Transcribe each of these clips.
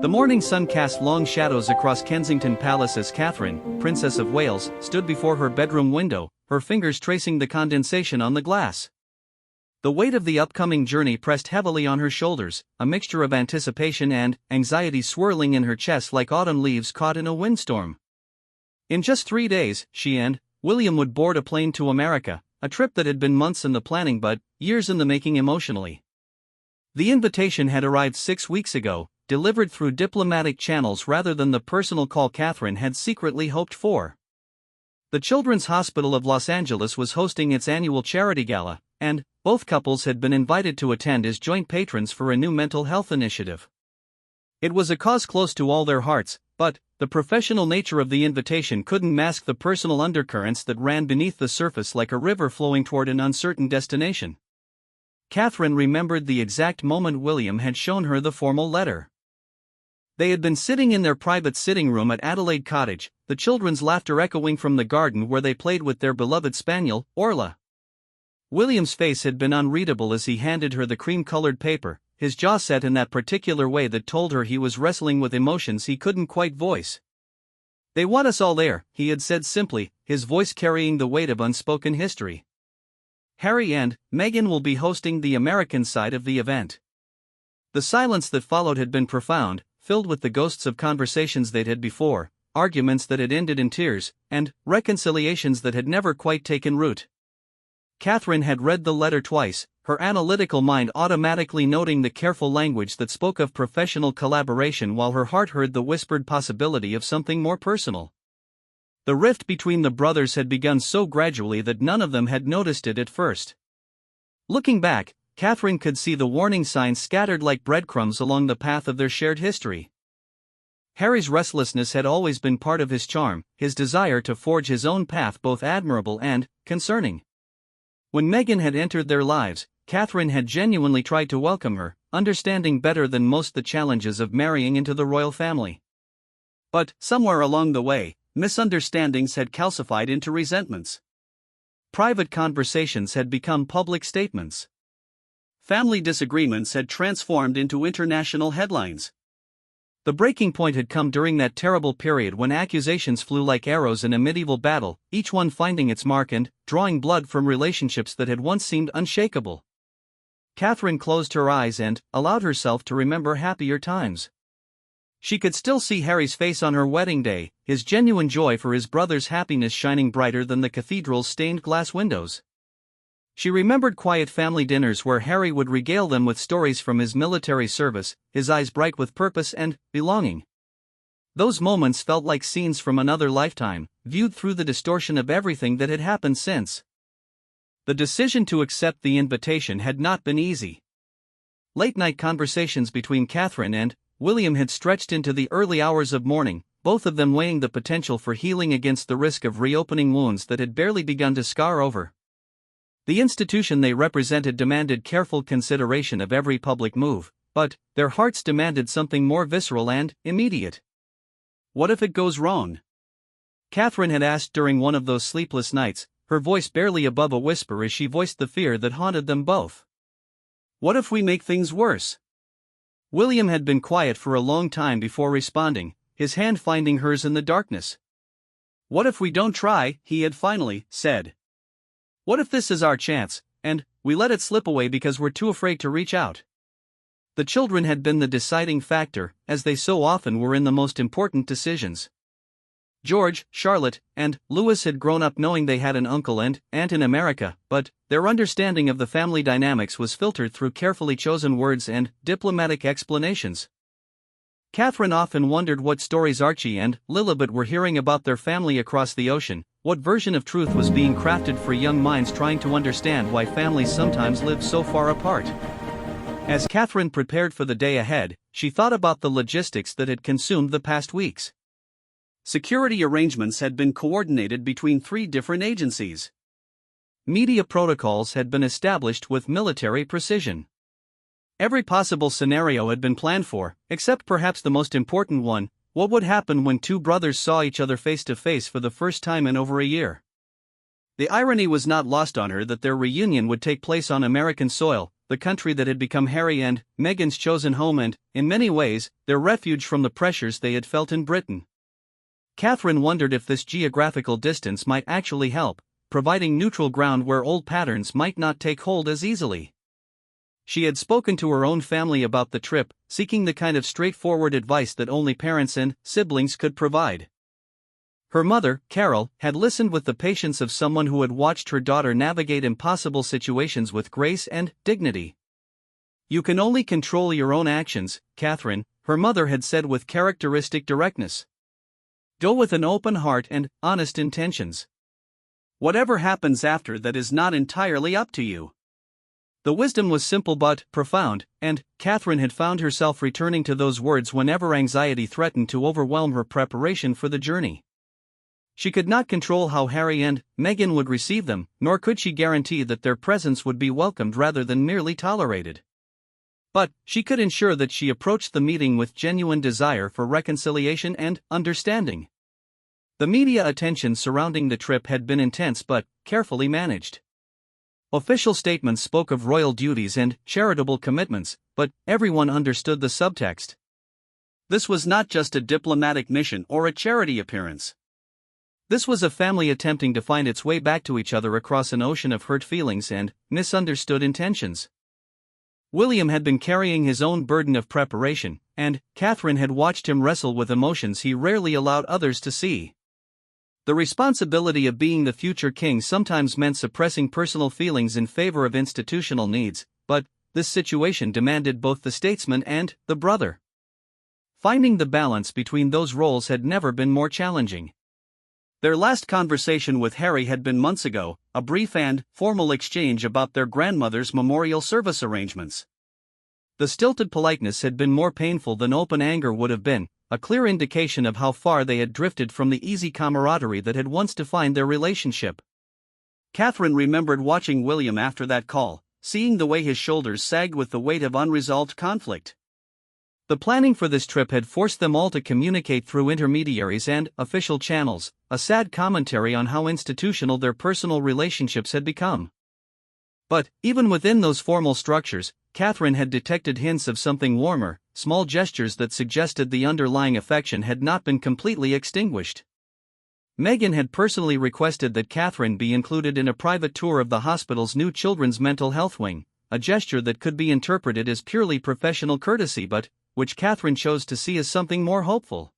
The morning sun cast long shadows across Kensington Palace as Catherine, Princess of Wales, stood before her bedroom window, her fingers tracing the condensation on the glass. The weight of the upcoming journey pressed heavily on her shoulders, a mixture of anticipation and anxiety swirling in her chest like autumn leaves caught in a windstorm. In just 3 days, she and William would board a plane to America, a trip that had been months in the planning but years in the making emotionally. The invitation had arrived 6 weeks ago, delivered through diplomatic channels rather than the personal call Catherine had secretly hoped for. The Children's Hospital of Los Angeles was hosting its annual charity gala, and both couples had been invited to attend as joint patrons for a new mental health initiative. It was a cause close to all their hearts, but the professional nature of the invitation couldn't mask the personal undercurrents that ran beneath the surface like a river flowing toward an uncertain destination. Catherine remembered the exact moment William had shown her the formal letter. They had been sitting in their private sitting room at Adelaide Cottage, the children's laughter echoing from the garden where they played with their beloved spaniel, Orla. William's face had been unreadable as he handed her the cream-colored paper, his jaw set in that particular way that told her he was wrestling with emotions he couldn't quite voice. "They want us all there," he had said simply, his voice carrying the weight of unspoken history. "Harry and Meghan will be hosting the American side of the event." The silence that followed had been profound, filled with the ghosts of conversations they'd had before, arguments that had ended in tears, and reconciliations that had never quite taken root. Catherine had read the letter twice, her analytical mind automatically noting the careful language that spoke of professional collaboration while her heart heard the whispered possibility of something more personal. The rift between the brothers had begun so gradually that none of them had noticed it at first. Looking back, Catherine could see the warning signs scattered like breadcrumbs along the path of their shared history. Harry's restlessness had always been part of his charm, his desire to forge his own path both admirable and concerning. When Meghan had entered their lives, Catherine had genuinely tried to welcome her, understanding better than most the challenges of marrying into the royal family. But, somewhere along the way, misunderstandings had calcified into resentments. Private conversations had become public statements. Family disagreements had transformed into international headlines. The breaking point had come during that terrible period when accusations flew like arrows in a medieval battle, each one finding its mark and drawing blood from relationships that had once seemed unshakable. Catherine closed her eyes and allowed herself to remember happier times. She could still see Harry's face on her wedding day, his genuine joy for his brother's happiness shining brighter than the cathedral's stained glass windows. She remembered quiet family dinners where Harry would regale them with stories from his military service, his eyes bright with purpose and belonging. Those moments felt like scenes from another lifetime, viewed through the distortion of everything that had happened since. The decision to accept the invitation had not been easy. Late-night conversations between Catherine and William had stretched into the early hours of morning, both of them weighing the potential for healing against the risk of reopening wounds that had barely begun to scar over. The institution they represented demanded careful consideration of every public move, but their hearts demanded something more visceral and immediate. What if it goes wrong? Catherine had asked during one of those sleepless nights, her voice barely above a whisper as she voiced the fear that haunted them both. What if we make things worse? William had been quiet for a long time before responding, his hand finding hers in the darkness. "What if we don't try?" he had finally said. "What if this is our chance, and we let it slip away because we're too afraid to reach out?" The children had been the deciding factor, as they so often were in the most important decisions. George, Charlotte, and Louis had grown up knowing they had an uncle and aunt in America, but their understanding of the family dynamics was filtered through carefully chosen words and diplomatic explanations. Catherine often wondered what stories Archie and Lilibet were hearing about their family across the ocean, what version of truth was being crafted for young minds trying to understand why families sometimes live so far apart. As Catherine prepared for the day ahead, she thought about the logistics that had consumed the past weeks. Security arrangements had been coordinated between 3 different agencies. Media protocols had been established with military precision. Every possible scenario had been planned for, except perhaps the most important one: what would happen when 2 brothers saw each other face to face for the first time in over a year? The irony was not lost on her that their reunion would take place on American soil, the country that had become Harry and Meghan's chosen home and, in many ways, their refuge from the pressures they had felt in Britain. Catherine wondered if this geographical distance might actually help, providing neutral ground where old patterns might not take hold as easily. She had spoken to her own family about the trip, seeking the kind of straightforward advice that only parents and siblings could provide. Her mother, Carol, had listened with the patience of someone who had watched her daughter navigate impossible situations with grace and dignity. "You can only control your own actions, Catherine," her mother had said with characteristic directness. "Go with an open heart and honest intentions. Whatever happens after that is not entirely up to you." The wisdom was simple but profound, and Catherine had found herself returning to those words whenever anxiety threatened to overwhelm her preparation for the journey. She could not control how Harry and Meghan would receive them, nor could she guarantee that their presence would be welcomed rather than merely tolerated. But she could ensure that she approached the meeting with genuine desire for reconciliation and understanding. The media attention surrounding the trip had been intense but carefully managed. Official statements spoke of royal duties and charitable commitments, but everyone understood the subtext. This was not just a diplomatic mission or a charity appearance. This was a family attempting to find its way back to each other across an ocean of hurt feelings and misunderstood intentions. William had been carrying his own burden of preparation, and Catherine had watched him wrestle with emotions he rarely allowed others to see. The responsibility of being the future king sometimes meant suppressing personal feelings in favor of institutional needs, but this situation demanded both the statesman and the brother. Finding the balance between those roles had never been more challenging. Their last conversation with Harry had been months ago, a brief and formal exchange about their grandmother's memorial service arrangements. The stilted politeness had been more painful than open anger would have been, a clear indication of how far they had drifted from the easy camaraderie that had once defined their relationship. Catherine remembered watching William after that call, seeing the way his shoulders sagged with the weight of unresolved conflict. The planning for this trip had forced them all to communicate through intermediaries and official channels, a sad commentary on how institutional their personal relationships had become. But, even within those formal structures, Catherine had detected hints of something warmer, small gestures that suggested the underlying affection had not been completely extinguished. Meghan had personally requested that Catherine be included in a private tour of the hospital's new children's mental health wing, a gesture that could be interpreted as purely professional courtesy but which Catherine chose to see as something more hopeful.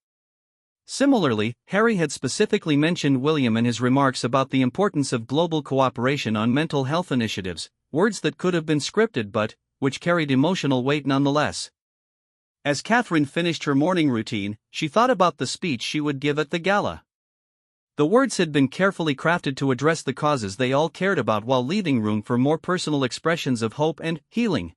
Similarly, Harry had specifically mentioned William in his remarks about the importance of global cooperation on mental health initiatives, words that could have been scripted but which carried emotional weight nonetheless. As Catherine finished her morning routine, she thought about the speech she would give at the gala. The words had been carefully crafted to address the causes they all cared about while leaving room for more personal expressions of hope and healing.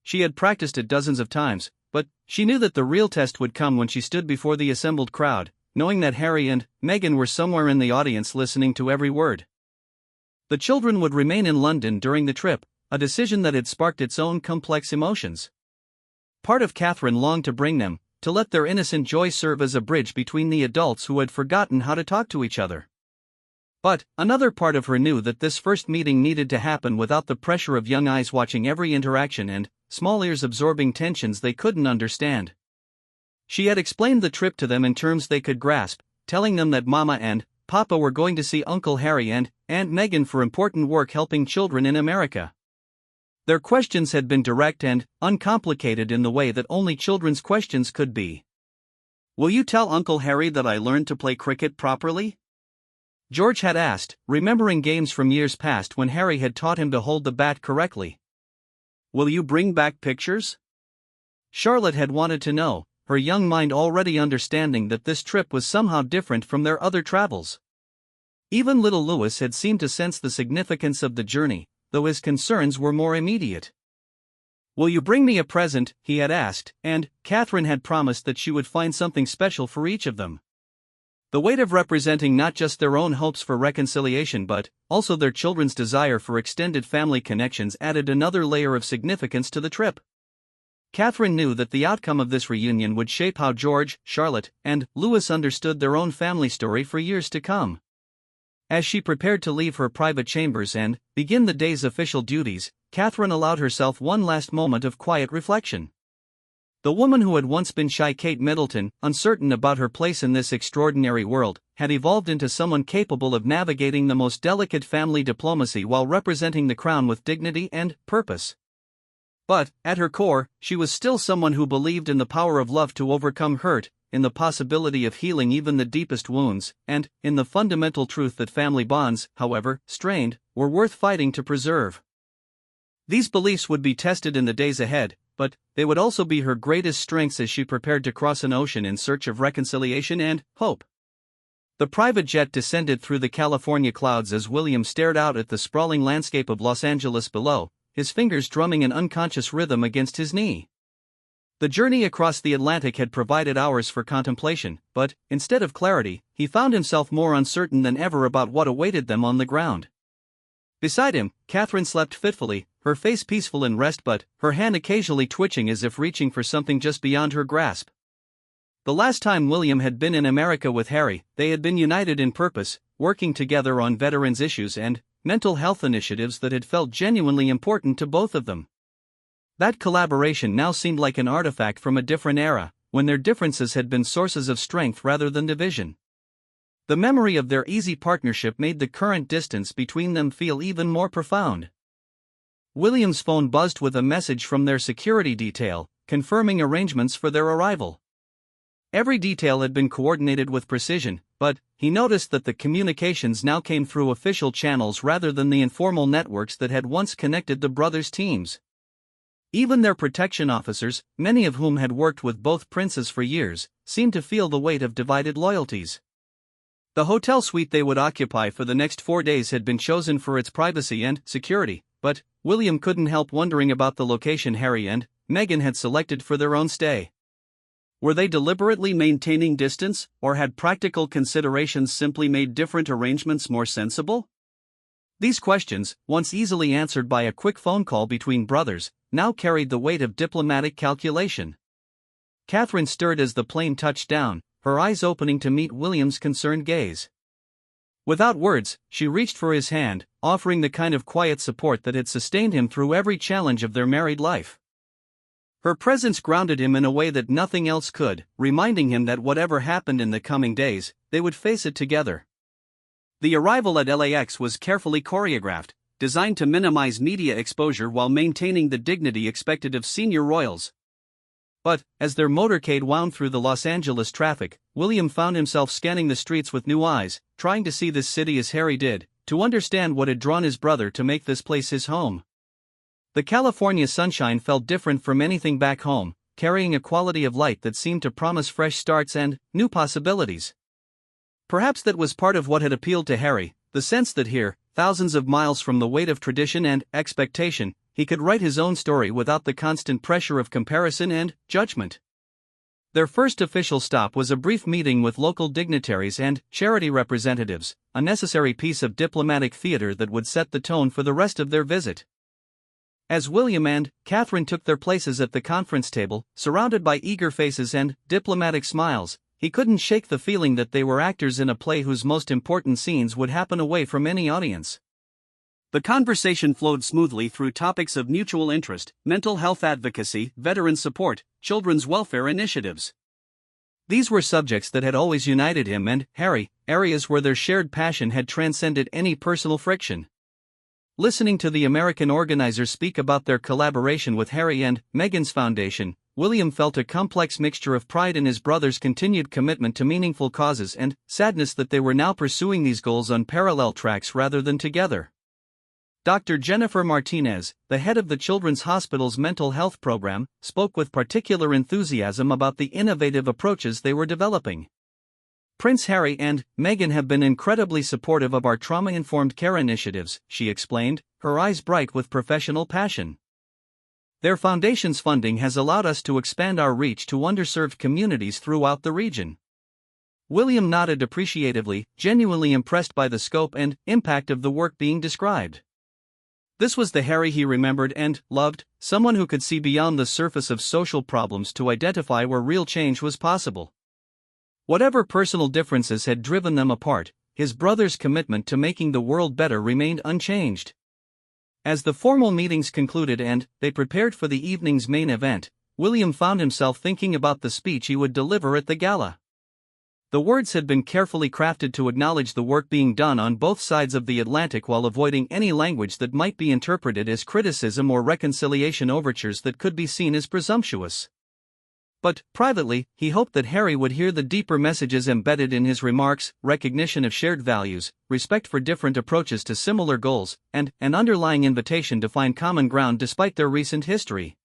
She had practiced it dozens of times, but she knew that the real test would come when she stood before the assembled crowd, knowing that Harry and Meghan were somewhere in the audience listening to every word. The children would remain in London during the trip, a decision that had sparked its own complex emotions. Part of Catherine longed to bring them, to let their innocent joy serve as a bridge between the adults who had forgotten how to talk to each other. But another part of her knew that this first meeting needed to happen without the pressure of young eyes watching every interaction and small ears absorbing tensions they couldn't understand. She had explained the trip to them in terms they could grasp, telling them that Mama and Papa were going to see Uncle Harry and Aunt Meghan for important work helping children in America. Their questions had been direct and uncomplicated in the way that only children's questions could be. "Will you tell Uncle Harry that I learned to play cricket properly?" George had asked, remembering games from years past when Harry had taught him to hold the bat correctly. "Will you bring back pictures?" Charlotte had wanted to know, her young mind already understanding that this trip was somehow different from their other travels. Even little Louis had seemed to sense the significance of the journey, though his concerns were more immediate. "Will you bring me a present?" he had asked, and Catherine had promised that she would find something special for each of them. The weight of representing not just their own hopes for reconciliation but also their children's desire for extended family connections added another layer of significance to the trip. Catherine knew that the outcome of this reunion would shape how George, Charlotte, and Louis understood their own family story for years to come. As she prepared to leave her private chambers and begin the day's official duties, Catherine allowed herself one last moment of quiet reflection. The woman who had once been shy Kate Middleton, uncertain about her place in this extraordinary world, had evolved into someone capable of navigating the most delicate family diplomacy while representing the crown with dignity and purpose. But, at her core, she was still someone who believed in the power of love to overcome hurt, in the possibility of healing even the deepest wounds, and in the fundamental truth that family bonds, however strained, were worth fighting to preserve. These beliefs would be tested in the days ahead, but they would also be her greatest strengths as she prepared to cross an ocean in search of reconciliation and hope. The private jet descended through the California clouds as William stared out at the sprawling landscape of Los Angeles below, his fingers drumming an unconscious rhythm against his knee. The journey across the Atlantic had provided hours for contemplation, but, instead of clarity, he found himself more uncertain than ever about what awaited them on the ground. Beside him, Catherine slept fitfully, her face peaceful in rest but her hand occasionally twitching as if reaching for something just beyond her grasp. The last time William had been in America with Harry, they had been united in purpose, working together on veterans' issues and mental health initiatives that had felt genuinely important to both of them. That collaboration now seemed like an artifact from a different era, when their differences had been sources of strength rather than division. The memory of their easy partnership made the current distance between them feel even more profound. William's phone buzzed with a message from their security detail, confirming arrangements for their arrival. Every detail had been coordinated with precision, but he noticed that the communications now came through official channels rather than the informal networks that had once connected the brothers' teams. Even their protection officers, many of whom had worked with both princes for years, seemed to feel the weight of divided loyalties. The hotel suite they would occupy for the next 4 days had been chosen for its privacy and security, but William couldn't help wondering about the location Harry and Meghan had selected for their own stay. Were they deliberately maintaining distance, or had practical considerations simply made different arrangements more sensible? These questions, once easily answered by a quick phone call between brothers, now carried the weight of diplomatic calculation. Catherine stirred as the plane touched down, her eyes opening to meet William's concerned gaze. Without words, she reached for his hand, offering the kind of quiet support that had sustained him through every challenge of their married life. Her presence grounded him in a way that nothing else could, reminding him that whatever happened in the coming days, they would face it together. The arrival at LAX was carefully choreographed, designed to minimize media exposure while maintaining the dignity expected of senior royals. But, as their motorcade wound through the Los Angeles traffic, William found himself scanning the streets with new eyes, trying to see this city as Harry did, to understand what had drawn his brother to make this place his home. The California sunshine felt different from anything back home, carrying a quality of light that seemed to promise fresh starts and new possibilities. Perhaps that was part of what had appealed to Harry, the sense that here, thousands of miles from the weight of tradition and expectation, he could write his own story without the constant pressure of comparison and judgment. Their first official stop was a brief meeting with local dignitaries and charity representatives, a necessary piece of diplomatic theater that would set the tone for the rest of their visit. As William and Catherine took their places at the conference table, surrounded by eager faces and diplomatic smiles, he couldn't shake the feeling that they were actors in a play whose most important scenes would happen away from any audience. The conversation flowed smoothly through topics of mutual interest: mental health advocacy, veteran support, children's welfare initiatives. These were subjects that had always united him and Harry, areas where their shared passion had transcended any personal friction. Listening to the American organizers speak about their collaboration with Harry and Meghan's foundation, William felt a complex mixture of pride in his brother's continued commitment to meaningful causes and sadness that they were now pursuing these goals on parallel tracks rather than together. Dr. Jennifer Martinez, the head of the Children's Hospital's mental health program, spoke with particular enthusiasm about the innovative approaches they were developing. Prince Harry and Meghan have been incredibly supportive of our trauma-informed care initiatives, she explained, her eyes bright with professional passion. Their foundation's funding has allowed us to expand our reach to underserved communities throughout the region. William nodded appreciatively, genuinely impressed by the scope and impact of the work being described. This was the Harry he remembered and loved, someone who could see beyond the surface of social problems to identify where real change was possible. Whatever personal differences had driven them apart, his brother's commitment to making the world better remained unchanged. As the formal meetings concluded and they prepared for the evening's main event, William found himself thinking about the speech he would deliver at the gala. The words had been carefully crafted to acknowledge the work being done on both sides of the Atlantic while avoiding any language that might be interpreted as criticism or reconciliation overtures that could be seen as presumptuous. But, privately, he hoped that Harry would hear the deeper messages embedded in his remarks: recognition of shared values, respect for different approaches to similar goals, and an underlying invitation to find common ground despite their recent history.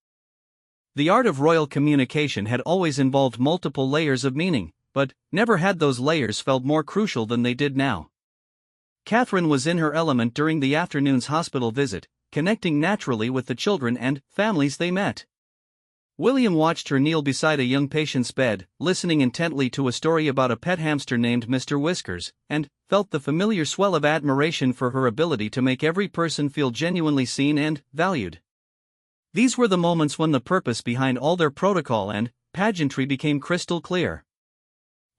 The art of royal communication had always involved multiple layers of meaning, but never had those layers felt more crucial than they did now. Catherine was in her element during the afternoon's hospital visit, connecting naturally with the children and families they met. William watched her kneel beside a young patient's bed, listening intently to a story about a pet hamster named Mr. Whiskers, and felt the familiar swell of admiration for her ability to make every person feel genuinely seen and valued. These were the moments when the purpose behind all their protocol and pageantry became crystal clear.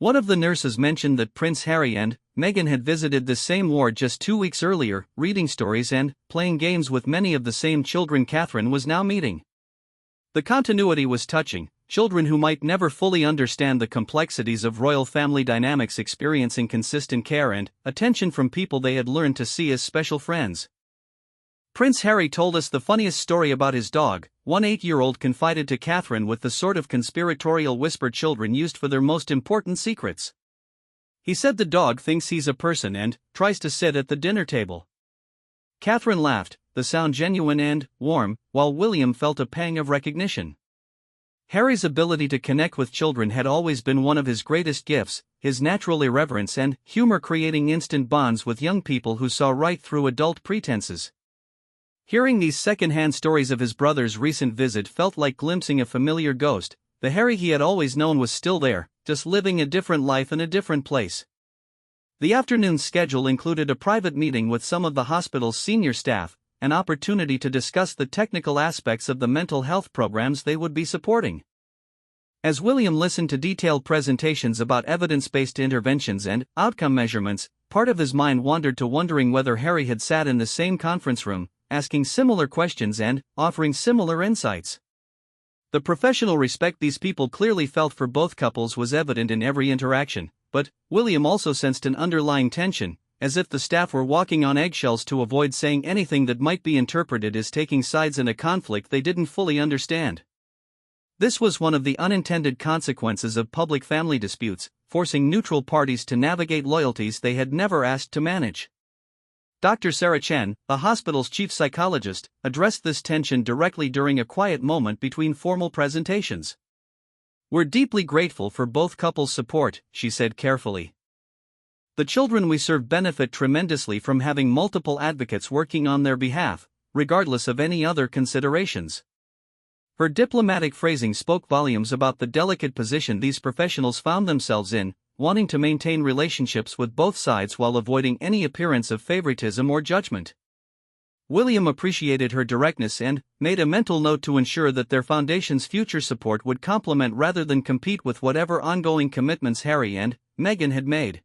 One of the nurses mentioned that Prince Harry and Meghan had visited this same ward just 2 weeks earlier, reading stories and playing games with many of the same children Catherine was now meeting. The continuity was touching, children who might never fully understand the complexities of royal family dynamics experiencing consistent care and attention from people they had learned to see as special friends. Prince Harry told us the funniest story about his dog, one 8-year-old confided to Catherine with the sort of conspiratorial whisper children used for their most important secrets. He said the dog thinks he's a person and tries to sit at the dinner table. Catherine laughed, the sound genuine and warm, while William felt a pang of recognition. Harry's ability to connect with children had always been one of his greatest gifts, his natural irreverence and humor creating instant bonds with young people who saw right through adult pretenses. Hearing these second-hand stories of his brother's recent visit felt like glimpsing a familiar ghost. The Harry he had always known was still there, just living a different life in a different place. The afternoon's schedule included a private meeting with some of the hospital's senior staff, an opportunity to discuss the technical aspects of the mental health programs they would be supporting. As William listened to detailed presentations about evidence-based interventions and outcome measurements, part of his mind wandered to wondering whether Harry had sat in the same conference room, asking similar questions and offering similar insights. The professional respect these people clearly felt for both couples was evident in every interaction, but William also sensed an underlying tension, as if the staff were walking on eggshells to avoid saying anything that might be interpreted as taking sides in a conflict they didn't fully understand. This was one of the unintended consequences of public family disputes, forcing neutral parties to navigate loyalties they had never asked to manage. Dr. Sarah Chen, the hospital's chief psychologist, addressed this tension directly during a quiet moment between formal presentations. "We're deeply grateful for both couples' support," she said carefully. "The children we serve benefit tremendously from having multiple advocates working on their behalf, regardless of any other considerations." Her diplomatic phrasing spoke volumes about the delicate position these professionals found themselves in, wanting to maintain relationships with both sides while avoiding any appearance of favoritism or judgment. William appreciated her directness and made a mental note to ensure that their foundation's future support would complement rather than compete with whatever ongoing commitments Harry and Meghan had made.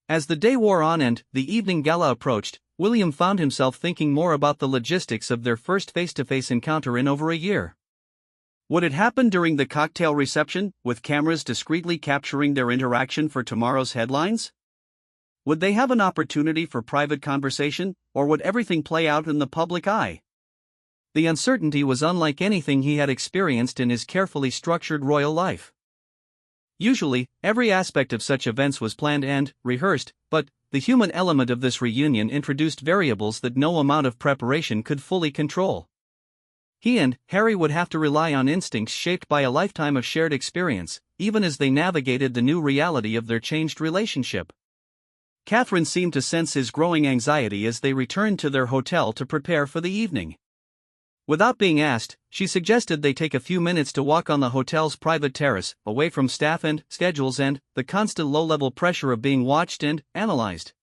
As the day wore on and the evening gala approached, William found himself thinking more about the logistics of their first face-to-face encounter in over a year. Would it happen during the cocktail reception, with cameras discreetly capturing their interaction for tomorrow's headlines? Would they have an opportunity for private conversation, or would everything play out in the public eye? The uncertainty was unlike anything he had experienced in his carefully structured royal life. Usually, every aspect of such events was planned and rehearsed, but the human element of this reunion introduced variables that no amount of preparation could fully control. He and Harry would have to rely on instincts shaped by a lifetime of shared experience, even as they navigated the new reality of their changed relationship. Catherine seemed to sense his growing anxiety as they returned to their hotel to prepare for the evening. Without being asked, she suggested they take a few minutes to walk on the hotel's private terrace, away from staff and schedules and the constant low-level pressure of being watched and analyzed.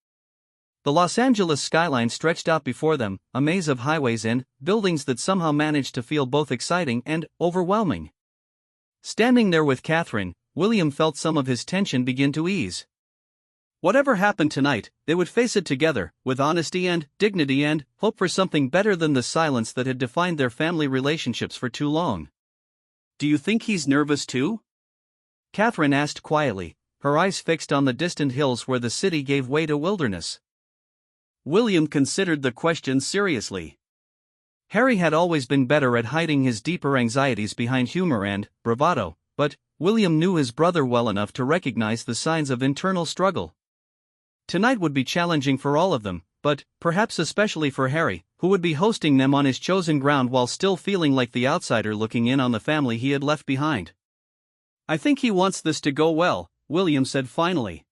The Los Angeles skyline stretched out before them, a maze of highways and buildings that somehow managed to feel both exciting and overwhelming. Standing there with Catherine, William felt some of his tension begin to ease. Whatever happened tonight, they would face it together, with honesty and dignity and hope for something better than the silence that had defined their family relationships for too long. "Do you think he's nervous too?" Catherine asked quietly, her eyes fixed on the distant hills where the city gave way to wilderness. William considered the question seriously. Harry had always been better at hiding his deeper anxieties behind humor and bravado, but William knew his brother well enough to recognize the signs of internal struggle. Tonight would be challenging for all of them, but perhaps especially for Harry, who would be hosting them on his chosen ground while still feeling like the outsider looking in on the family he had left behind. "I think he wants this to go well," William said finally.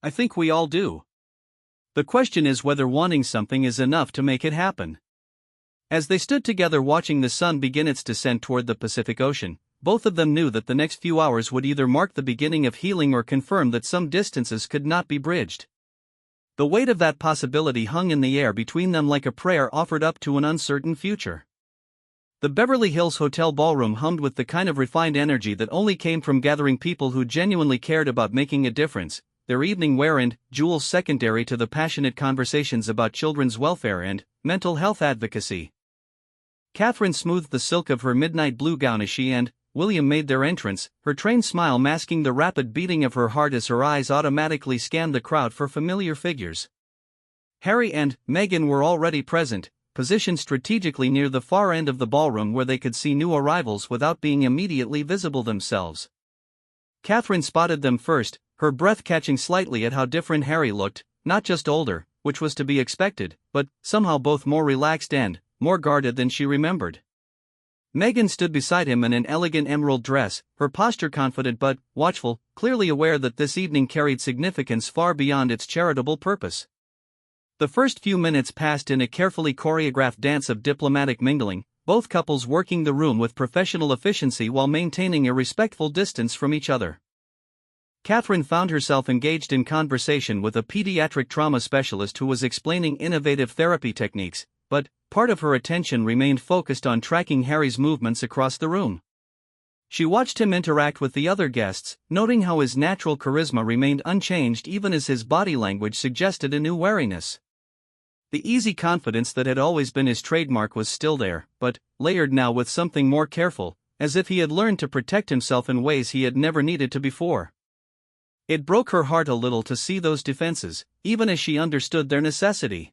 "I think we all do. The question is whether wanting something is enough to make it happen." As they stood together watching the sun begin its descent toward the Pacific Ocean, both of them knew that the next few hours would either mark the beginning of healing or confirm that some distances could not be bridged. The weight of that possibility hung in the air between them like a prayer offered up to an uncertain future. The Beverly Hills Hotel ballroom hummed with the kind of refined energy that only came from gathering people who genuinely cared about making a difference, their evening wear and jewels secondary to the passionate conversations about children's welfare and mental health advocacy. Catherine smoothed the silk of her midnight blue gown as she and William made their entrance, her trained smile masking the rapid beating of her heart as her eyes automatically scanned the crowd for familiar figures. Harry and Meghan were already present, positioned strategically near the far end of the ballroom where they could see new arrivals without being immediately visible themselves. Catherine spotted them first, her breath catching slightly at how different Harry looked, not just older, which was to be expected, but somehow both more relaxed and more guarded than she remembered. Meghan stood beside him in an elegant emerald dress, her posture confident but watchful, clearly aware that this evening carried significance far beyond its charitable purpose. The first few minutes passed in a carefully choreographed dance of diplomatic mingling, both couples working the room with professional efficiency while maintaining a respectful distance from each other. Catherine found herself engaged in conversation with a pediatric trauma specialist who was explaining innovative therapy techniques, but part of her attention remained focused on tracking Harry's movements across the room. She watched him interact with the other guests, noting how his natural charisma remained unchanged even as his body language suggested a new wariness. The easy confidence that had always been his trademark was still there, but layered now with something more careful, as if he had learned to protect himself in ways he had never needed to before. It broke her heart a little to see those defenses, even as she understood their necessity.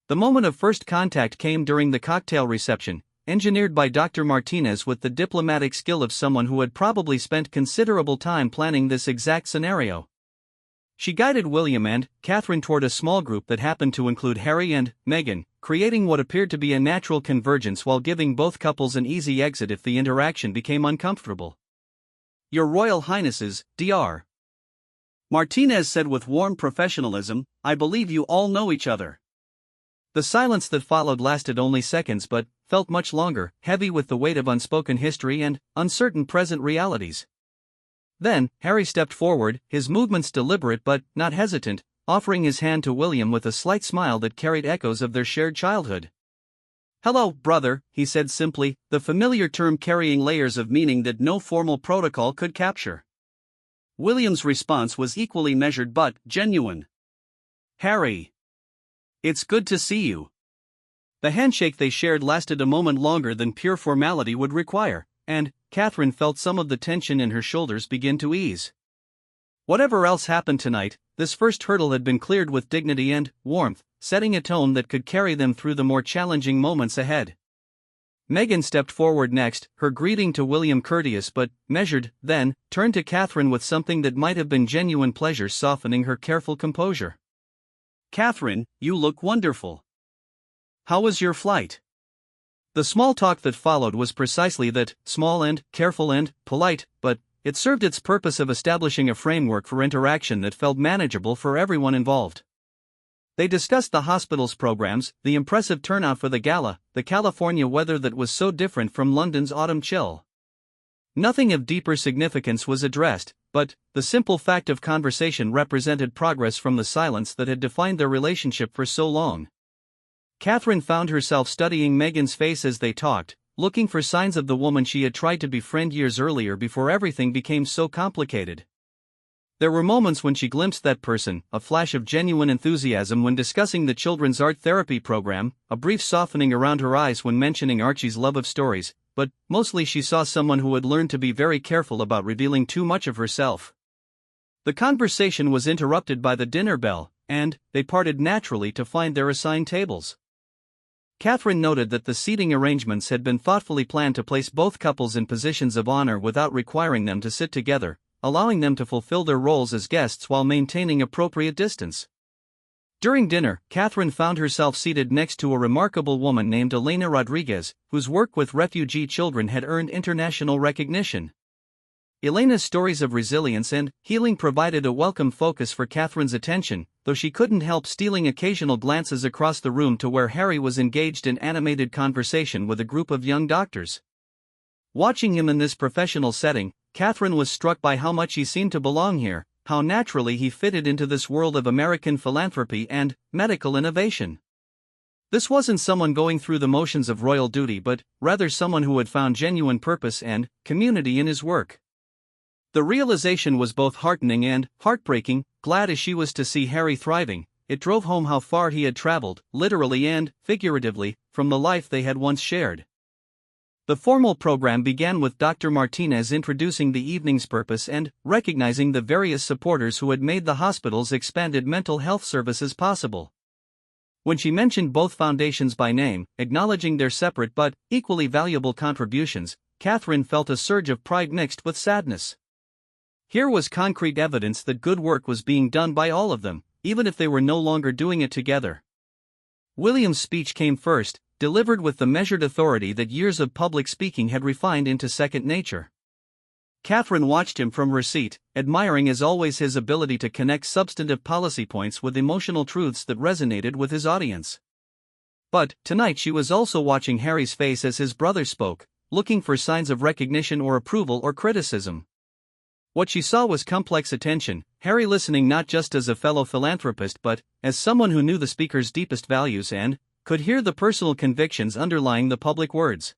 The moment of first contact came during the cocktail reception, engineered by Dr. Martinez with the diplomatic skill of someone who had probably spent considerable time planning this exact scenario. She guided William and Catherine toward a small group that happened to include Harry and Meghan, creating what appeared to be a natural convergence while giving both couples an easy exit if the interaction became uncomfortable. "Your Royal Highnesses, Dr. Martinez said with warm professionalism, I believe you all know each other." The silence that followed lasted only seconds but felt much longer, heavy with the weight of unspoken history and uncertain present realities. Then, Harry stepped forward, his movements deliberate but not hesitant, offering his hand to William with a slight smile that carried echoes of their shared childhood. "Hello, brother," he said simply, the familiar term carrying layers of meaning that no formal protocol could capture. William's response was equally measured but genuine. "Harry. It's good to see you." The handshake they shared lasted a moment longer than pure formality would require, and Catherine felt some of the tension in her shoulders begin to ease. Whatever else happened tonight, this first hurdle had been cleared with dignity and warmth, setting a tone that could carry them through the more challenging moments ahead. Meghan stepped forward next, her greeting to William courteous but measured, then turned to Catherine with something that might have been genuine pleasure softening her careful composure. "Catherine, you look wonderful. How was your flight?" The small talk that followed was precisely that, small and careful and polite, but it served its purpose of establishing a framework for interaction that felt manageable for everyone involved. They discussed the hospital's programs, the impressive turnout for the gala, the California weather that was so different from London's autumn chill. Nothing of deeper significance was addressed, but the simple fact of conversation represented progress from the silence that had defined their relationship for so long. Catherine found herself studying Meghan's face as they talked, looking for signs of the woman she had tried to befriend years earlier before everything became so complicated. There were moments when she glimpsed that person, a flash of genuine enthusiasm when discussing the children's art therapy program, a brief softening around her eyes when mentioning Archie's love of stories, but mostly she saw someone who had learned to be very careful about revealing too much of herself. The conversation was interrupted by the dinner bell, and they parted naturally to find their assigned tables. Catherine noted that the seating arrangements had been thoughtfully planned to place both couples in positions of honor without requiring them to sit together, allowing them to fulfill their roles as guests while maintaining appropriate distance. During dinner, Catherine found herself seated next to a remarkable woman named Elena Rodriguez, whose work with refugee children had earned international recognition. Elena's stories of resilience and healing provided a welcome focus for Catherine's attention, though she couldn't help stealing occasional glances across the room to where Harry was engaged in animated conversation with a group of young doctors. Watching him in this professional setting, Catherine was struck by how much he seemed to belong here, how naturally he fitted into this world of American philanthropy and medical innovation. This wasn't someone going through the motions of royal duty, but rather someone who had found genuine purpose and community in his work. The realization was both heartening and heartbreaking. Glad as she was to see Harry thriving, it drove home how far he had traveled, literally and figuratively, from the life they had once shared. The formal program began with Dr. Martinez introducing the evening's purpose and recognizing the various supporters who had made the hospital's expanded mental health services possible. When she mentioned both foundations by name, acknowledging their separate but equally valuable contributions, Catherine felt a surge of pride mixed with sadness. Here was concrete evidence that good work was being done by all of them, even if they were no longer doing it together. William's speech came first, delivered with the measured authority that years of public speaking had refined into second nature. Catherine watched him from her seat, admiring as always his ability to connect substantive policy points with emotional truths that resonated with his audience. But tonight she was also watching Harry's face as his brother spoke, looking for signs of recognition or approval or criticism. What she saw was complex attention, Harry listening not just as a fellow philanthropist but as someone who knew the speaker's deepest values and could hear the personal convictions underlying the public words.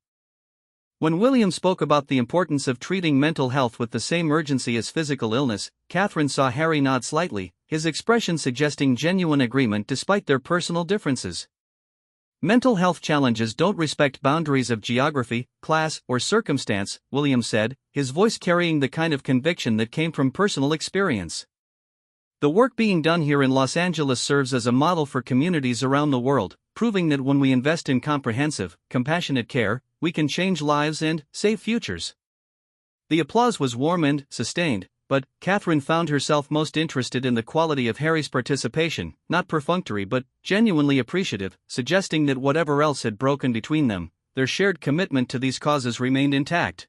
When William spoke about the importance of treating mental health with the same urgency as physical illness, Catherine saw Harry nod slightly, his expression suggesting genuine agreement despite their personal differences. Mental health challenges don't respect boundaries of geography, class, or circumstance, William said, his voice carrying the kind of conviction that came from personal experience. The work being done here in Los Angeles serves as a model for communities around the world, proving that when we invest in comprehensive, compassionate care, we can change lives and save futures. The applause was warm and sustained, but Catherine found herself most interested in the quality of Harry's participation, not perfunctory but genuinely appreciative, suggesting that whatever else had broken between them, their shared commitment to these causes remained intact.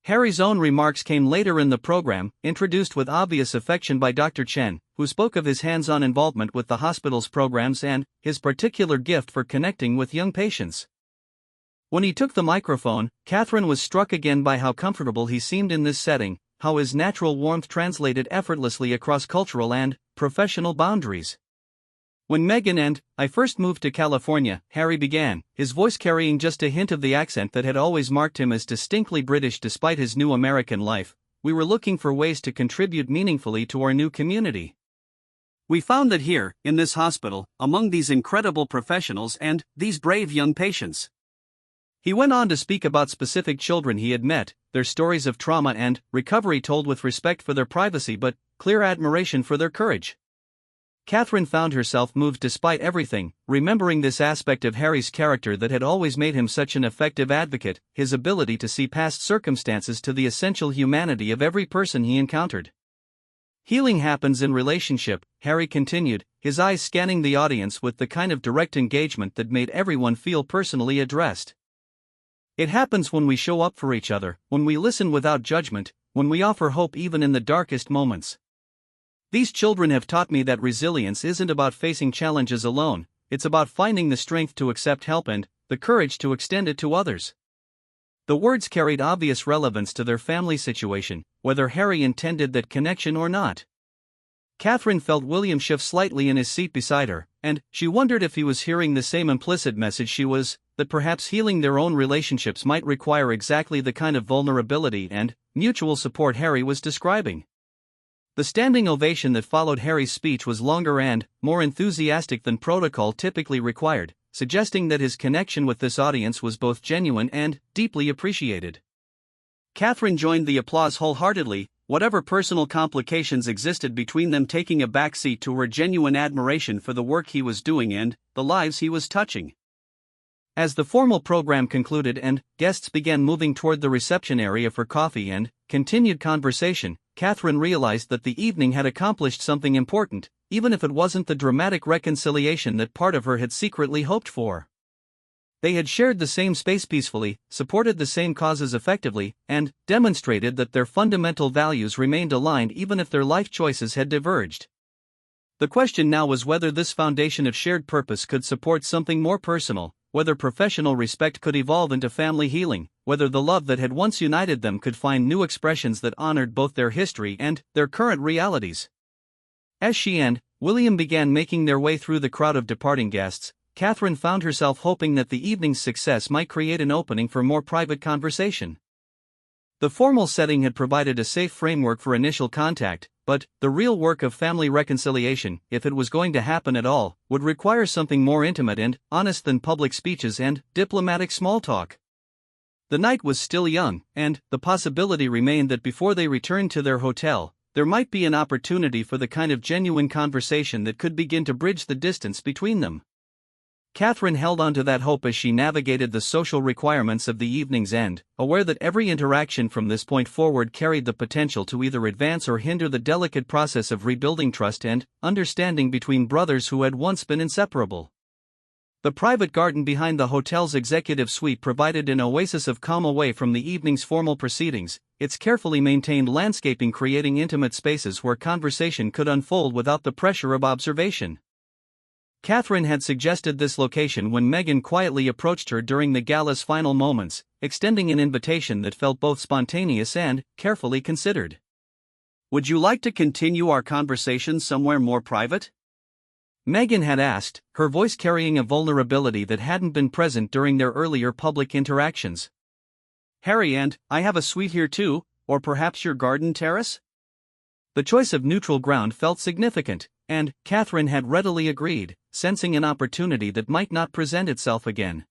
Harry's own remarks came later in the program, introduced with obvious affection by Dr. Chen, who spoke of his hands-on involvement with the hospital's programs and his particular gift for connecting with young patients. When he took the microphone, Catherine was struck again by how comfortable he seemed in this setting, how his natural warmth translated effortlessly across cultural and professional boundaries. When Meghan and I first moved to California, Harry began, his voice carrying just a hint of the accent that had always marked him as distinctly British despite his new American life, we were looking for ways to contribute meaningfully to our new community. We found that here, in this hospital, among these incredible professionals and these brave young patients. He went on to speak about specific children he had met, their stories of trauma and recovery told with respect for their privacy but clear admiration for their courage. Catherine found herself moved despite everything, remembering this aspect of Harry's character that had always made him such an effective advocate, his ability to see past circumstances to the essential humanity of every person he encountered. Healing happens in relationship, Harry continued, his eyes scanning the audience with the kind of direct engagement that made everyone feel personally addressed. It happens when we show up for each other, when we listen without judgment, when we offer hope even in the darkest moments. These children have taught me that resilience isn't about facing challenges alone, it's about finding the strength to accept help and the courage to extend it to others. The words carried obvious relevance to their family situation, whether Harry intended that connection or not. Catherine felt William shift slightly in his seat beside her, and she wondered if he was hearing the same implicit message she was, that perhaps healing their own relationships might require exactly the kind of vulnerability and mutual support Harry was describing. The standing ovation that followed Harry's speech was longer and more enthusiastic than protocol typically required, suggesting that his connection with this audience was both genuine and deeply appreciated. Catherine joined the applause wholeheartedly, whatever personal complications existed between them taking a backseat to her genuine admiration for the work he was doing and the lives he was touching. As the formal program concluded and guests began moving toward the reception area for coffee and continued conversation, Catherine realized that the evening had accomplished something important, even if it wasn't the dramatic reconciliation that part of her had secretly hoped for. They had shared the same space peacefully, supported the same causes effectively, and demonstrated that their fundamental values remained aligned even if their life choices had diverged. The question now was whether this foundation of shared purpose could support something more personal, whether professional respect could evolve into family healing, whether the love that had once united them could find new expressions that honored both their history and their current realities. As she and William began making their way through the crowd of departing guests, Catherine found herself hoping that the evening's success might create an opening for more private conversation. The formal setting had provided a safe framework for initial contact, but the real work of family reconciliation, if it was going to happen at all, would require something more intimate and honest than public speeches and diplomatic small talk. The night was still young, and the possibility remained that before they returned to their hotel, there might be an opportunity for the kind of genuine conversation that could begin to bridge the distance between them. Catherine held on to that hope as she navigated the social requirements of the evening's end, aware that every interaction from this point forward carried the potential to either advance or hinder the delicate process of rebuilding trust and understanding between brothers who had once been inseparable. The private garden behind the hotel's executive suite provided an oasis of calm away from the evening's formal proceedings, its carefully maintained landscaping creating intimate spaces where conversation could unfold without the pressure of observation. Catherine had suggested this location when Meghan quietly approached her during the gala's final moments, extending an invitation that felt both spontaneous and carefully considered. "Would you like to continue our conversation somewhere more private?" Meghan had asked, her voice carrying a vulnerability that hadn't been present during their earlier public interactions. "Harry and I have a suite here too, or perhaps your garden terrace?" The choice of neutral ground felt significant, and Catherine had readily agreed, sensing an opportunity that might not present itself again.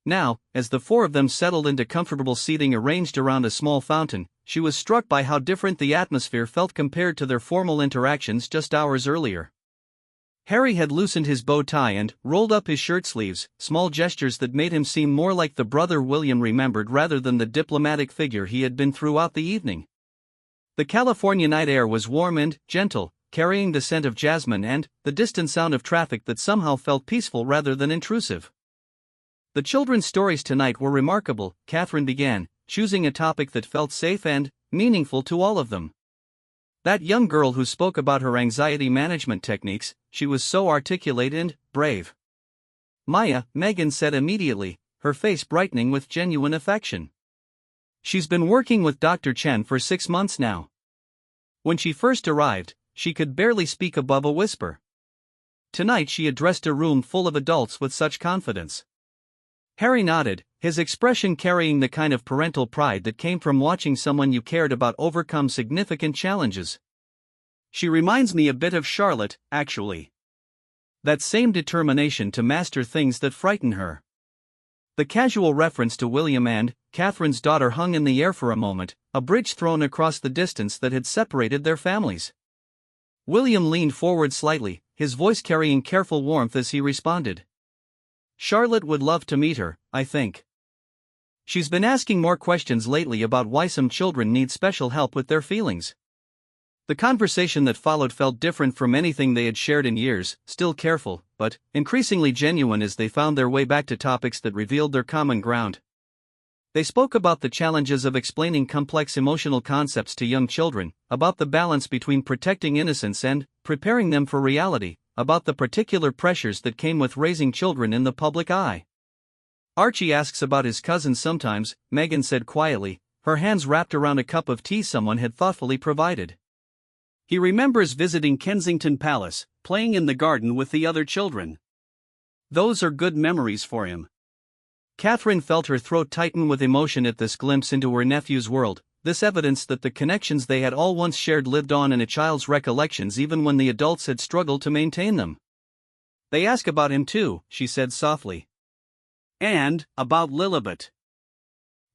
Now, as the four of them settled into comfortable seating arranged around a small fountain, she was struck by how different the atmosphere felt compared to their formal interactions just hours earlier. Harry had loosened his bow tie and rolled up his shirt sleeves, small gestures that made him seem more like the brother William remembered rather than the diplomatic figure he had been throughout the evening. The California night air was warm and gentle, carrying the scent of jasmine and the distant sound of traffic that somehow felt peaceful rather than intrusive. "The children's stories tonight were remarkable," Catherine began, choosing a topic that felt safe and meaningful to all of them. "That young girl who spoke about her anxiety management techniques, she was so articulate and brave." "Maya," Meghan said immediately, her face brightening with genuine affection. "She's been working with Dr. Chen for 6 months now. When she first arrived, she could barely speak above a whisper. Tonight she addressed a room full of adults with such confidence." Harry nodded, his expression carrying the kind of parental pride that came from watching someone you cared about overcome significant challenges. "She reminds me a bit of Charlotte, actually. That same determination to master things that frighten her." The casual reference to William and Catherine's daughter hung in the air for a moment, a bridge thrown across the distance that had separated their families. William leaned forward slightly, his voice carrying careful warmth as he responded. "Charlotte would love to meet her, I think. She's been asking more questions lately about why some children need special help with their feelings." The conversation that followed felt different from anything they had shared in years, still careful, but increasingly genuine as they found their way back to topics that revealed their common ground. They spoke about the challenges of explaining complex emotional concepts to young children, about the balance between protecting innocence and preparing them for reality, about the particular pressures that came with raising children in the public eye. "Archie asks about his cousins sometimes," Meghan said quietly, her hands wrapped around a cup of tea someone had thoughtfully provided. "He remembers visiting Kensington Palace, playing in the garden with the other children. Those are good memories for him." Catherine felt her throat tighten with emotion at this glimpse into her nephew's world, this evidenced that the connections they had all once shared lived on in a child's recollections even when the adults had struggled to maintain them. "They ask about him too," she said softly. "And about Lilibet.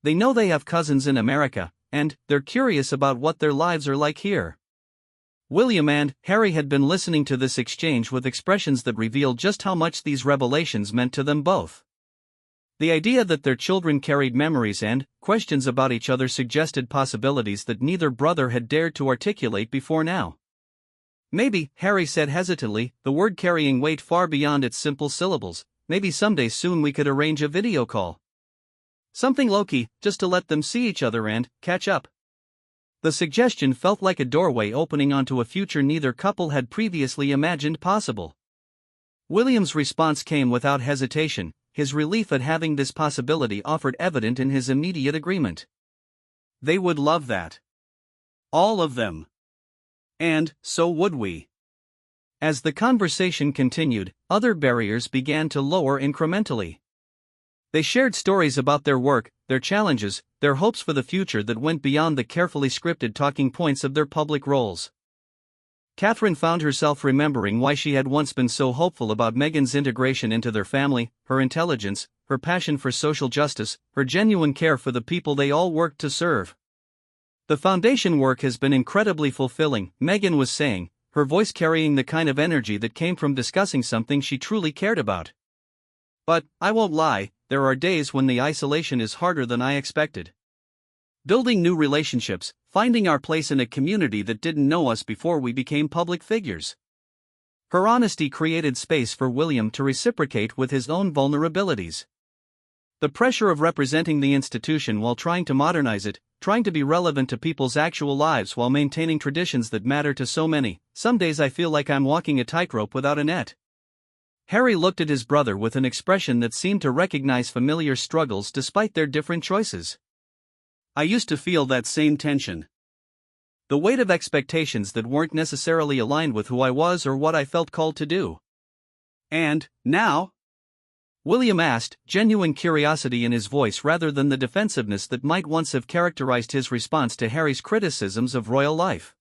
They know they have cousins in America, and they're curious about what their lives are like here." William and Harry had been listening to this exchange with expressions that revealed just how much these revelations meant to them both. The idea that their children carried memories and questions about each other suggested possibilities that neither brother had dared to articulate before now. "Maybe," Harry said hesitantly, the word carrying weight far beyond its simple syllables, "maybe someday soon we could arrange a video call. Something low-key, just to let them see each other and catch up." The suggestion felt like a doorway opening onto a future neither couple had previously imagined possible. William's response came without hesitation, his relief at having this possibility offered evident in his immediate agreement. "They would love that. All of them. And so would we." As the conversation continued, other barriers began to lower incrementally. They shared stories about their work, their challenges, their hopes for the future that went beyond the carefully scripted talking points of their public roles. Catherine found herself remembering why she had once been so hopeful about Meghan's integration into their family, her intelligence, her passion for social justice, her genuine care for the people they all worked to serve. "The foundation work has been incredibly fulfilling," Meghan was saying, her voice carrying the kind of energy that came from discussing something she truly cared about. "But, I won't lie, there are days when the isolation is harder than I expected. Building new relationships, finding our place in a community that didn't know us before we became public figures." Her honesty created space for William to reciprocate with his own vulnerabilities. The pressure of representing the institution while trying to modernize it, trying to be relevant to people's actual lives while maintaining traditions that matter to so many. "Some days I feel like I'm walking a tightrope without a net." Harry looked at his brother with an expression that seemed to recognize familiar struggles despite their different choices. "I used to feel that same tension. The weight of expectations that weren't necessarily aligned with who I was or what I felt called to do." "And now?" William asked, genuine curiosity in his voice rather than the defensiveness that might once have characterized his response to Harry's criticisms of royal life.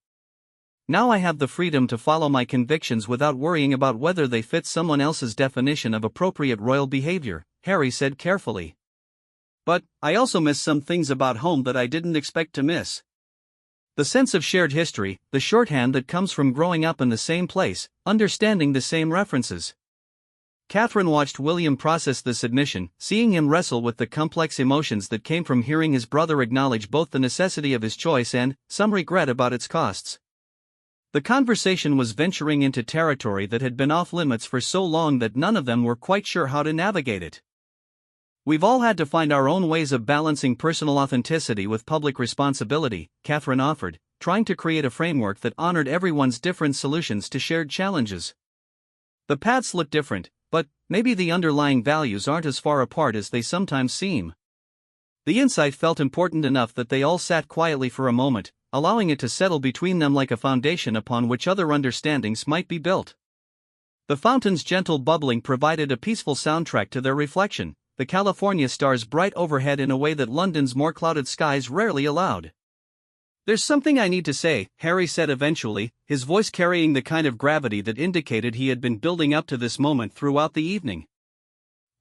"Now I have the freedom to follow my convictions without worrying about whether they fit someone else's definition of appropriate royal behavior," Harry said carefully. "But I also miss some things about home that I didn't expect to miss. The sense of shared history, the shorthand that comes from growing up in the same place, understanding the same references." Catherine watched William process this admission, seeing him wrestle with the complex emotions that came from hearing his brother acknowledge both the necessity of his choice and some regret about its costs. The conversation was venturing into territory that had been off limits for so long that none of them were quite sure how to navigate it. "We've all had to find our own ways of balancing personal authenticity with public responsibility," Catherine offered, trying to create a framework that honored everyone's different solutions to shared challenges. "The paths look different, but maybe the underlying values aren't as far apart as they sometimes seem." The insight felt important enough that they all sat quietly for a moment, allowing it to settle between them like a foundation upon which other understandings might be built. The fountain's gentle bubbling provided a peaceful soundtrack to their reflection, the California stars bright overhead in a way that London's more clouded skies rarely allowed. "There's something I need to say," Harry said eventually, his voice carrying the kind of gravity that indicated he had been building up to this moment throughout the evening.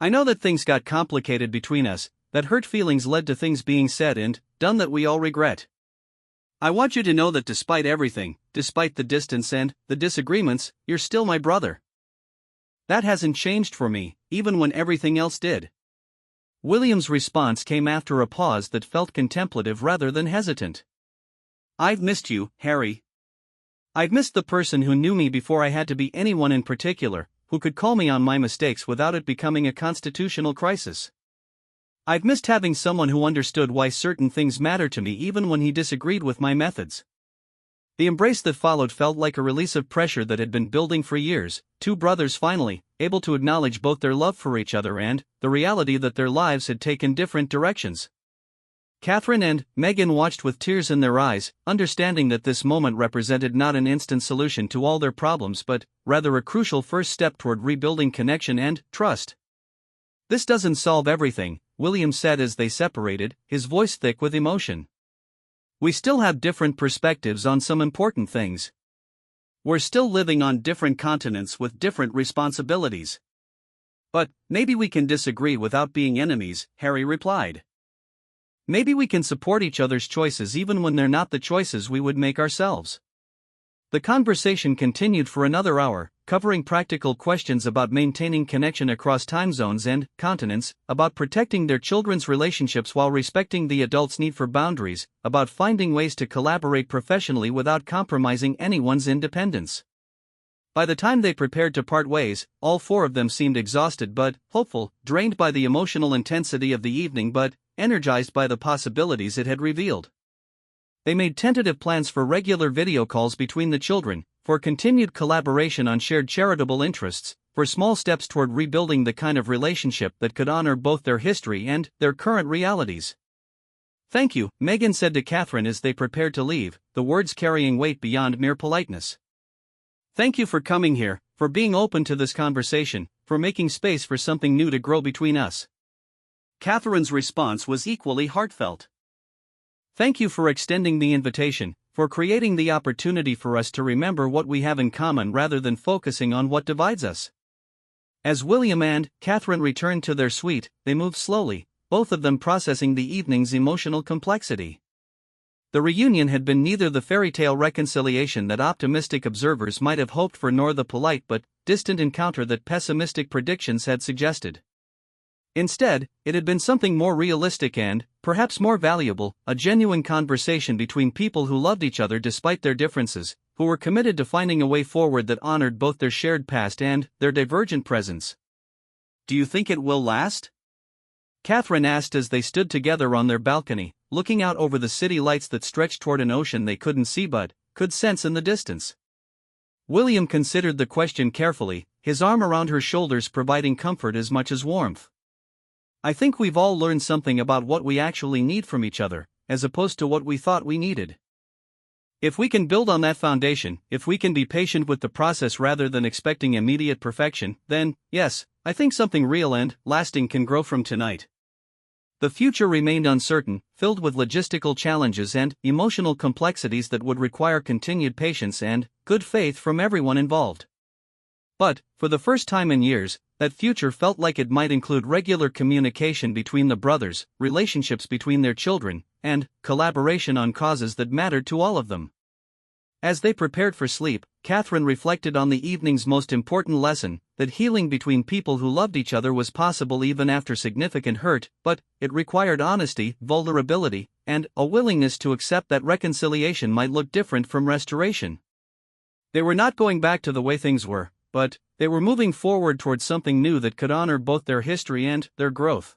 "I know that things got complicated between us, that hurt feelings led to things being said and done that we all regret. I want you to know that despite everything, despite the distance and the disagreements, you're still my brother. That hasn't changed for me, even when everything else did." William's response came after a pause that felt contemplative rather than hesitant. "I've missed you, Harry. I've missed the person who knew me before I had to be anyone in particular, who could call me on my mistakes without it becoming a constitutional crisis. I've missed having someone who understood why certain things matter to me even when he disagreed with my methods." The embrace that followed felt like a release of pressure that had been building for years, two brothers finally, able to acknowledge both their love for each other and the reality that their lives had taken different directions. Catherine and Meghan watched with tears in their eyes, understanding that this moment represented not an instant solution to all their problems but rather a crucial first step toward rebuilding connection and trust. "This doesn't solve everything," William said as they separated, his voice thick with emotion. We still have different perspectives on some important things. We're still living on different continents with different responsibilities. But maybe we can disagree without being enemies, Harry replied. Maybe we can support each other's choices even when they're not the choices we would make ourselves. The conversation continued for another hour, covering practical questions about maintaining connection across time zones and continents, about protecting their children's relationships while respecting the adults' need for boundaries, about finding ways to collaborate professionally without compromising anyone's independence. By the time they prepared to part ways, all four of them seemed exhausted but hopeful, drained by the emotional intensity of the evening but energized by the possibilities it had revealed. They made tentative plans for regular video calls between the children, for continued collaboration on shared charitable interests, for small steps toward rebuilding the kind of relationship that could honor both their history and their current realities. "Thank you," Meghan said to Catherine as they prepared to leave, the words carrying weight beyond mere politeness. "Thank you for coming here, for being open to this conversation, for making space for something new to grow between us." Catherine's response was equally heartfelt. "Thank you for extending the invitation, for creating the opportunity for us to remember what we have in common rather than focusing on what divides us." As William and Catherine returned to their suite, they moved slowly, both of them processing the evening's emotional complexity. The reunion had been neither the fairy tale reconciliation that optimistic observers might have hoped for nor the polite but distant encounter that pessimistic predictions had suggested. Instead, it had been something more realistic and, perhaps more valuable, a genuine conversation between people who loved each other despite their differences, who were committed to finding a way forward that honored both their shared past and their divergent presents. "Do you think it will last?" Catherine asked as they stood together on their balcony, looking out over the city lights that stretched toward an ocean they couldn't see but could sense in the distance. William considered the question carefully, his arm around her shoulders providing comfort as much as warmth. "I think we've all learned something about what we actually need from each other, as opposed to what we thought we needed. If we can build on that foundation, if we can be patient with the process rather than expecting immediate perfection, then, yes, I think something real and lasting can grow from tonight." The future remained uncertain, filled with logistical challenges and emotional complexities that would require continued patience and good faith from everyone involved. But, for the first time in years, that future felt like it might include regular communication between the brothers, relationships between their children, and collaboration on causes that mattered to all of them. As they prepared for sleep, Catherine reflected on the evening's most important lesson, that healing between people who loved each other was possible even after significant hurt, but it required honesty, vulnerability, and a willingness to accept that reconciliation might look different from restoration. They were not going back to the way things were, but they were moving forward towards something new that could honor both their history and their growth.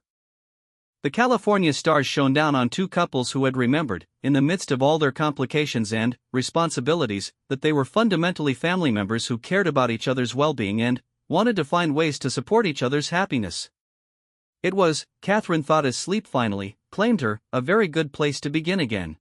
The California stars shone down on two couples who had remembered, in the midst of all their complications and responsibilities, that they were fundamentally family members who cared about each other's well-being and wanted to find ways to support each other's happiness. It was, Catherine thought as sleep finally claimed her, a very good place to begin again.